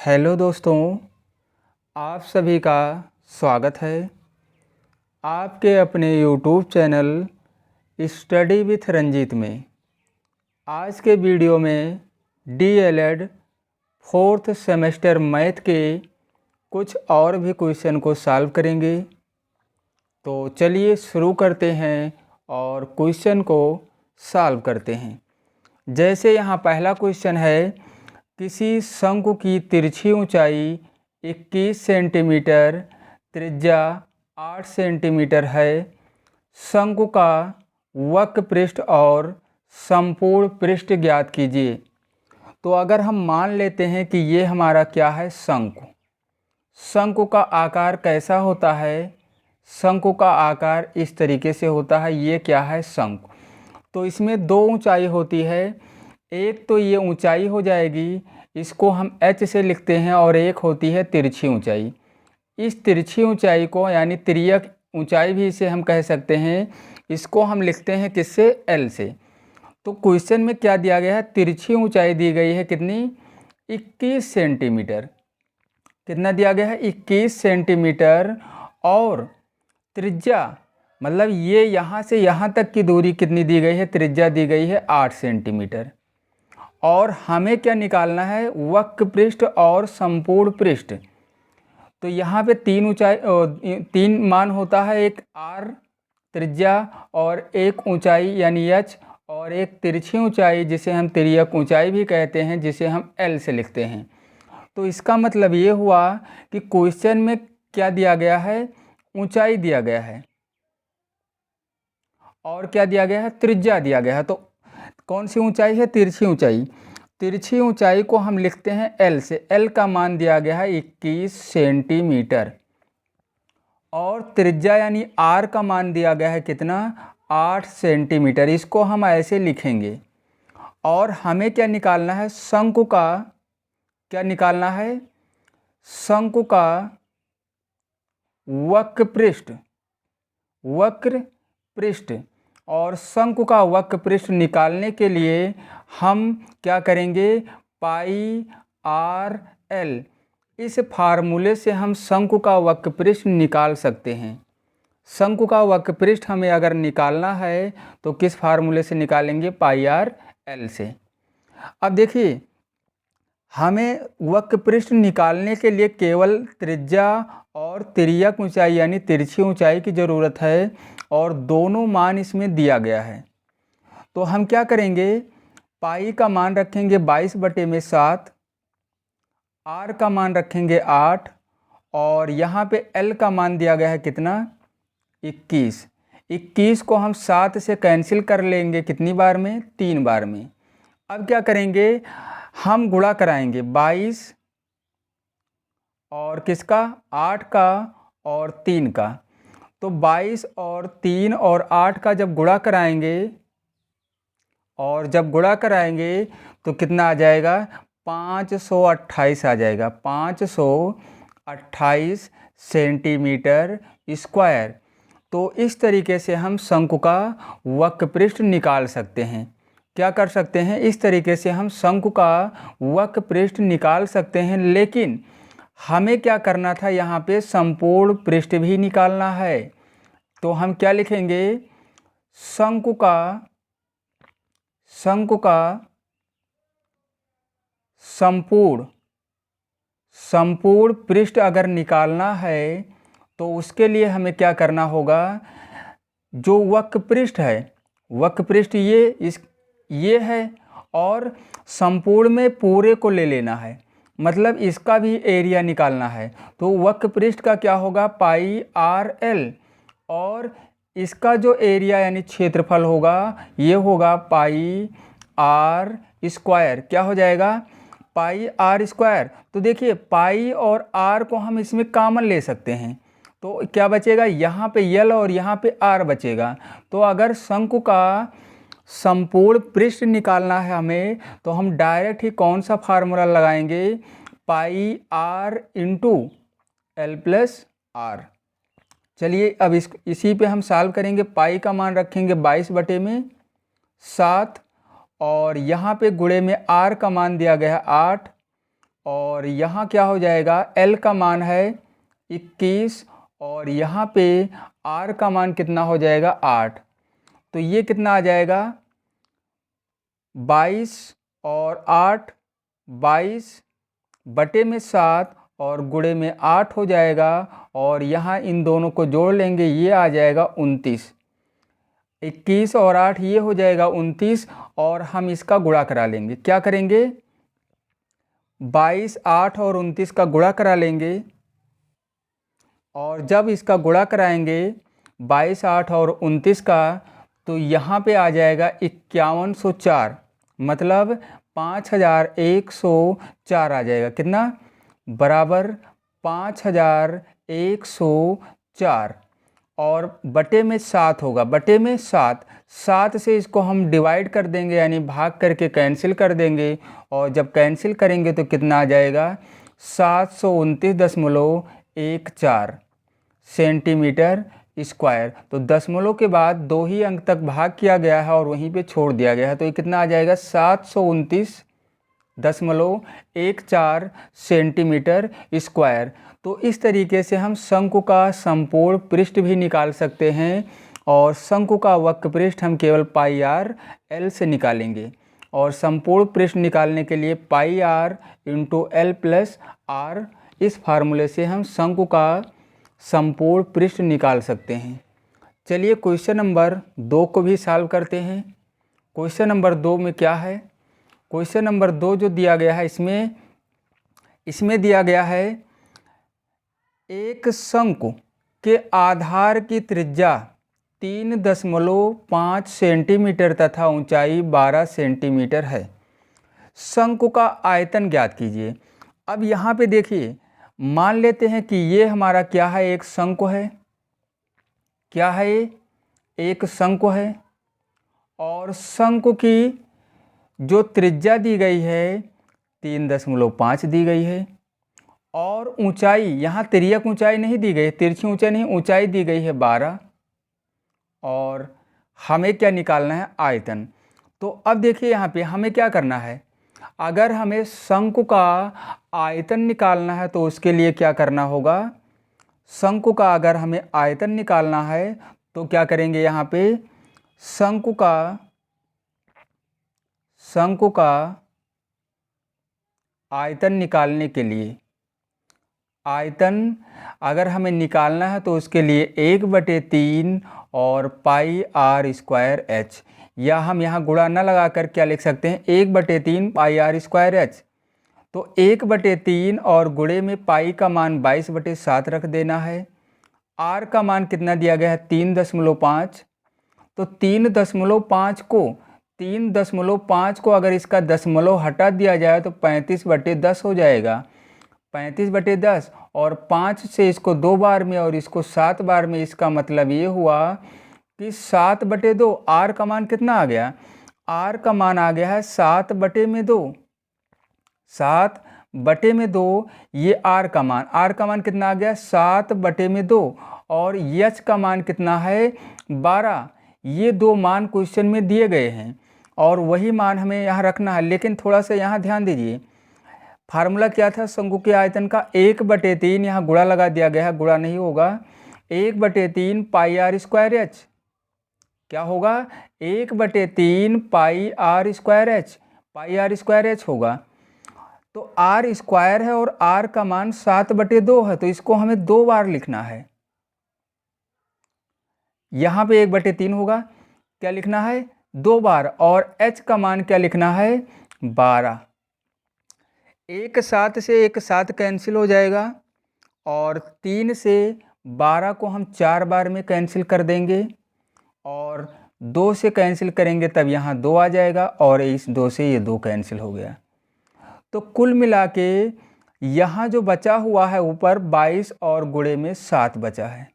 Hello दोस्तों, आप सभी का स्वागत है आपके अपने YouTube channel study with Ranjit में। आज के वीडियो में डीएलएड फोर्थ सेमेस्टर मैथ के कुछ और भी क्वेश्चन को सॉल्व करेंगे। तो चलिए शुरू करते हैं और क्वेश्चन को सॉल्व करते हैं। जैसे यहाँ पहला क्वेश्चन है, किसी शंकु की तिरछी ऊंचाई 21 सेंटीमीटर, त्रिज्या 8 सेंटीमीटर है। शंकु का वक्र पृष्ठ और संपूर्ण पृष्ठ ज्ञात कीजिए। तो अगर हम मान लेते हैं कि ये हमारा क्या है, शंकु। शंकु का आकार कैसा होता है? शंकु का आकार इस तरीके से होता है। ये क्या है, शंकु। तो इसमें दो ऊंचाई होती है। एक तो ये ऊंचाई हो जाएगी, इसको हम h से लिखते हैं, और एक होती है तिरछी ऊंचाई। इस तिरछी ऊंचाई को यानी तिर्यक ऊंचाई भी इसे हम कह सकते हैं, इसको हम लिखते हैं किससे, l से। तो क्वेश्चन में क्या दिया गया है, तिरछी ऊंचाई दी गई है कितनी, 21 सेंटीमीटर। कितना दिया गया है, 21 सेंटीमीटर। और त्रिज्या मतलब ये यहाँ से यहाँ तक की दूरी कितनी दी गई है, त्रिज्या दी गई है 8 सेंटीमीटर। और हमें क्या निकालना है, वक्र पृष्ठ और संपूर्ण पृष्ठ। तो यहाँ पे तीन मान होता है, एक r त्रिज्या और एक ऊंचाई यानी h, और एक तिरछी ऊंचाई जिसे हम तिर्यक ऊंचाई भी कहते हैं, जिसे हम l से लिखते हैं। तो इसका मतलब ये हुआ कि क्वेश्चन में क्या दिया गया है, ऊंचाई दिया गया है, और क्या दिया गया है, त्रिज्या दिया गया है। तो कौन सी ऊंचाई है, तिरछी ऊंचाई। तिरछी ऊंचाई को हम लिखते हैं l से। l का मान दिया गया है 21 सेंटीमीटर, और त्रिज्या यानी r का मान दिया गया है कितना, 8 सेंटीमीटर। इसको हम ऐसे लिखेंगे। और हमें क्या निकालना है, शंकु का क्या निकालना है, शंकु का वक्र पृष्ठ। वक्र पृष्ठ और शंकु का वक्र पृष्ठ निकालने के लिए हम क्या करेंगे, पाई आर एल, इस फार्मूले से हम शंकु का वक्र पृष्ठ निकाल सकते हैं। शंकु का वक्र पृष्ठ हमें अगर निकालना है तो किस फार्मूले से निकालेंगे, पाई आर एल से। अब देखिए, हमें वक्र पृष्ठ निकालने के लिए केवल त्रिज्या और तिर्यक ऊंचाई यानी तिरछी ऊंचाई की ज़रूरत है, और दोनों मान इसमें दिया गया है। तो हम क्या करेंगे, पाई का मान रखेंगे 22/7, आर का मान रखेंगे 8, और यहाँ पे एल का मान दिया गया है कितना, 21। 21 को हम 7 से कैंसिल कर लेंगे, कितनी बार में, 3 बार में। अब क्या करेंगे, हम गुणा कराएंगे 22 और किसका, 8 का और 3 का। तो 22 और 3 और 8 का जब गुणा कराएंगे, और जब गुणा कराएंगे तो कितना आ जाएगा, 528 आ जाएगा। 528 सेंटीमीटर स्क्वायर। तो इस तरीके से हम शंकु का वक्र पृष्ठ निकाल सकते हैं। क्या कर सकते हैं, इस तरीके से हम शंकु का वक्र पृष्ठ निकाल सकते हैं। लेकिन हमें क्या करना था, यहाँ पे संपूर्ण पृष्ठ भी निकालना है। तो हम क्या लिखेंगे, शंकु का संपूर्ण पृष्ठ अगर निकालना है तो उसके लिए हमें क्या करना होगा, जो वक्र पृष्ठ है, वक्र पृष्ठ ये है, और संपूर्ण में पूरे को ले लेना है, मतलब इसका भी एरिया निकालना है। तो वक्र पृष्ठ का क्या होगा, पाई आर एल, और इसका जो एरिया यानी क्षेत्रफल होगा, ये होगा पाई आर स्क्वायर। क्या हो जाएगा, पाई आर स्क्वायर। तो देखिए, पाई और आर को हम इसमें कॉमन ले सकते हैं, तो क्या बचेगा, यहाँ पे यल और यहाँ पे आर बचेगा। तो अगर शंकु का संपूर्ण पृष्ठ निकालना है हमें, तो हम डायरेक्ट ही कौन सा फार्मूला लगाएंगे, pi R into L plus R. चलिए अब इसी पे हम सॉल्व करेंगे। पाई का मान रखेंगे 22/7, और यहाँ पे गुणे में आर का मान दिया गया है 8, और यहाँ क्या हो जाएगा, L का मान है 21 और यहाँ पे R का मान कितना हो जाएगा 8। तो ये कितना आ जाएगा 22 और 8, 22 बटे में 7 और गुणे में 8 हो जाएगा। और यहाँ इन दोनों को जोड़ लेंगे, ये आ जाएगा 29। 21 और 8 ये हो जाएगा 29 और हम इसका गुणा करा लेंगे। क्या करेंगे, 22, 8 और 29 का गुणा करा लेंगे। और जब इसका गुणा कराएंगे 22, 8 और 29 का, तो यहाँ पे आ जाएगा 5104, मतलब 5104 आ जाएगा। कितना, बराबर 5104 और बटे में 7 होगा, बटे में 7। 7 से इसको हम डिवाइड कर देंगे, यानी भाग करके कैंसिल कर देंगे। और जब कैंसिल करेंगे तो कितना आ जाएगा 729.14 सेंटीमीटर स्क्वायर। तो दशमलव के बाद 2 ही अंक तक भाग किया गया है और वहीं पे छोड़ दिया गया है, तो ये कितना आ जाएगा 729.14 सेंटीमीटर स्क्वायर। तो इस तरीके से हम शंकु का संपूर्ण पृष्ठ भी निकाल सकते हैं और शंकु का वक्र पृष्ठ हम केवल पाई आर एल से निकालेंगे। और संपूर्ण पृष्ठ निकालने के लिए pi R into L plus R, इस फार्मूले से हम शंकु का संपूर्ण पृष्ठ निकाल सकते हैं। चलिए क्वेश्चन नंबर 2 को भी सॉल्व करते हैं। क्वेश्चन नंबर 2 में क्या है, क्वेश्चन नंबर 2 जो दिया गया है इसमें दिया गया है एक शंकु के आधार की त्रिज्या 3.5 सेंटीमीटर तथा ऊंचाई 12 सेंटीमीटर है। शंकु का आयतन ज्ञात कीजिए। अब यहाँ पे देखिए, मान लेते हैं कि ये हमारा क्या है, एक शंकु है। क्या है ये, एक शंकु है। और शंकु की जो त्रिज्या दी गई है 3.5 दी गई है। और ऊंचाई, यहाँ तिर्यक ऊंचाई नहीं दी गई, तिरछी ऊंचाई नहीं, ऊंचाई दी गई है 12। और हमें क्या निकालना है, आयतन। तो अब देखिए यहाँ पे हमें क्या करना है, अगर हमें शंकु का आयतन निकालना है तो उसके लिए क्या करना होगा, शंकु का अगर हमें आयतन निकालना है तो क्या करेंगे, यहाँ पे शंकु का आयतन निकालने के लिए, आयतन अगर हमें निकालना है तो उसके लिए 1/3 और पाई आर स्क्वायर एच, या हम यहाँ गुणा न लगाकर क्या लिख सकते हैं, 1/3 पाई आर स्क्वायर एच। तो 1/3 और गुणे में पाई का मान 22/7 रख देना है। आर का मान कितना दिया गया है 3.5। तो 3.5 को अगर इसका दशमलव हटा दिया जाए तो 35/10 हो जाएगा। 35/10 और 5 से इसको 2 बार में और इसको 7 बार में, इसका मतलब ये हुआ कि 7/2। आर का मान कितना आ गया, आर का मान आ गया है 7/2। 7/2 ये आर का मान कितना आ गया 7/2। और एच का मान कितना है 12। ये 2 मान क्वेश्चन में दिए गए हैं और वही मान हमें यहाँ रखना है। लेकिन थोड़ा सा यहाँ ध्यान दीजिए, फार्मूला क्या था शंकु के आयतन का, 1/3, यहाँ गुणा लगा दिया गया है, गुणा नहीं होगा, 1/3 पाई आर स्क्वायर एच। क्या होगा, 1/3 pi R square H, pi R square H होगा। तो आर स्क्वायर है और आर का मान 7/2 है, तो इसको हमें 2 बार लिखना है। यहाँ पे 1/3 होगा, क्या लिखना है 2 बार, और h का मान क्या लिखना है 12। एक साथ से एक साथ कैंसिल हो जाएगा और 3 से 12 को हम 4 बार में कैंसिल कर देंगे और 2 से कैंसिल करेंगे तब यहाँ 2 आ जाएगा और इस 2 से ये 2 कैंसिल हो गया। तो कुल मिला के यहाँ जो बचा हुआ है ऊपर 22 और गुणे में 7 बचा है।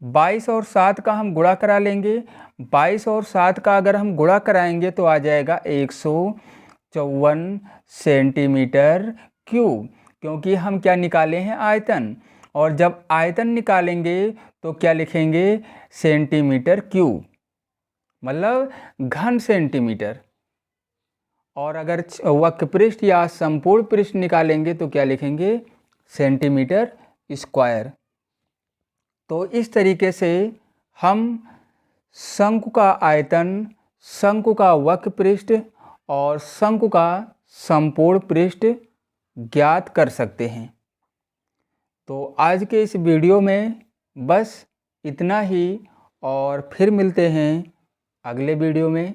22 और 7 का हम गुणा करा लेंगे। 22 और 7 का अगर हम गुणा कराएंगे तो आ जाएगा 154 सेंटीमीटर क्यूब, क्योंकि हम क्या निकाले हैं आयतन। और जब आयतन निकालेंगे तो क्या लिखेंगे सेंटीमीटर क्यूब, मतलब घन सेंटीमीटर। और अगर वक्र पृष्ठ या संपूर्ण पृष्ठ निकालेंगे तो क्या लिखेंगे, सेंटीमीटर स्क्वायर। तो इस तरीके से हम शंकु का आयतन, शंकु का वक्र पृष्ठ और शंकु का संपूर्ण पृष्ठ ज्ञात कर सकते हैं। तो आज के इस वीडियो में बस इतना ही, और फिर मिलते हैं अगले वीडियो में।